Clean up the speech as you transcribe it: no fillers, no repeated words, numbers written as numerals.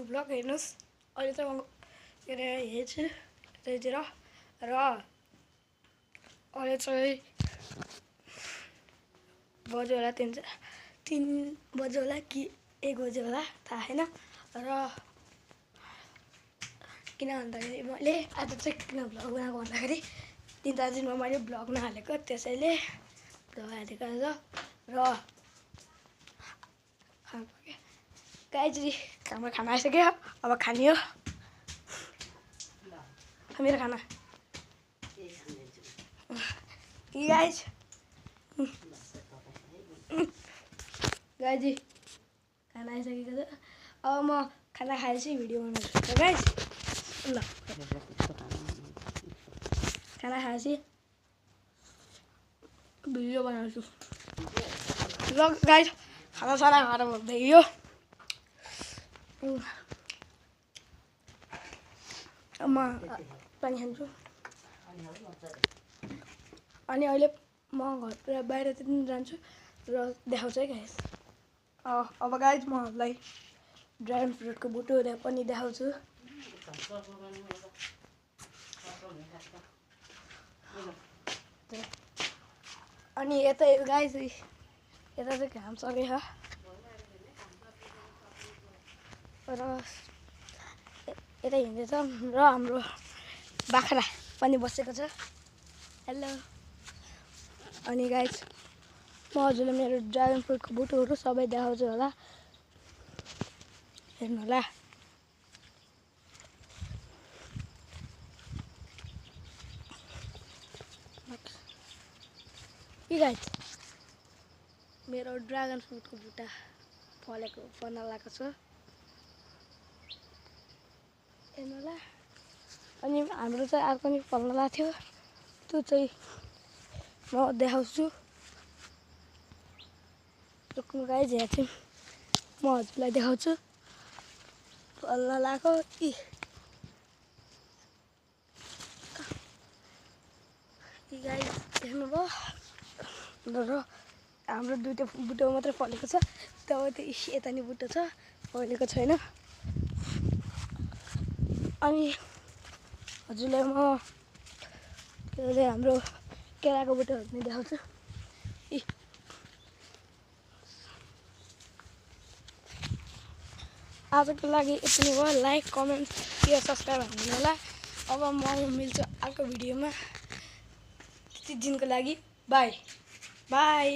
Blog हेर्नुस्। अहिले चाहिँ म के अरे हेर्छु त्यहीतिर र अहिले चाहिँ बज्यो होला 3 बज्यो होला कि 1 बज्यो होला थाहा छैन। र किन भन्दाखेरि मैले आज चाहिँ किन भ्लग बनाएको भन्दाखेरि 3-4 दिनमा मैले भ्लग नहालेको त्यसैले भ्लग हालेको आज। र गाइज हाम्रो खाना आइसक्यो अब खाने हो मेरो खाना गाइज गाइज खाना आइसकेको छ अब म खाना खाएपछि भिडियो बनाउँछु गाइज ल खाना खाएपछि भिडियो बनाउँछु ल गाइज खाना सारा खाएर भइयो म पानी खान्छु अनि अहिले म घरतिर बाहिरतिर जान्छु र देखाउँछु है गाइज। अब गाइज म हामीलाई ड्रागन फ्रुटको बुटोहरू पनि देखाउँछु। अनि यता गाइज यता चाहिँ घाम सकेछ र यता हिँड्दैछ र हाम्रो बाख्रा पनि बसेको छ। हेलो अनि गाइज म हजुरलाई मेरो ड्रागन फ्रुटको बुटोहरू सबै देखाउँछु होला हेर्नु होला। के गाइज मेरो ड्रागन फ्रुटको बुट्टा फलेको फल्न लागेको छ हेर्नु होला। अनि हाम्रो चाहिँ अर्को नि फल्न लागेको थियो त्यो चाहिँ म देखाउँछु। रुक्नु गाइज हेर्छु म हजुरलाई देखाउँछु फल्न लागेको गाइज देख्नुभयो र हाम्रो दुईटा बुटो मात्रै फलेको छ तब त्यो यता नि बुटो छ फलेको छैन। अनि हजुरलाई म के अरे हाम्रो केराको बुटोहरू पनि देखाउँछु। आजको लागि यति नै भयो। लाइक कमेन्ट शेयर सब्सक्राइब हान्नु होला। अब म मिल्छु अर्को भिडियोमा। त्यति दिनको लागि बाई बाई।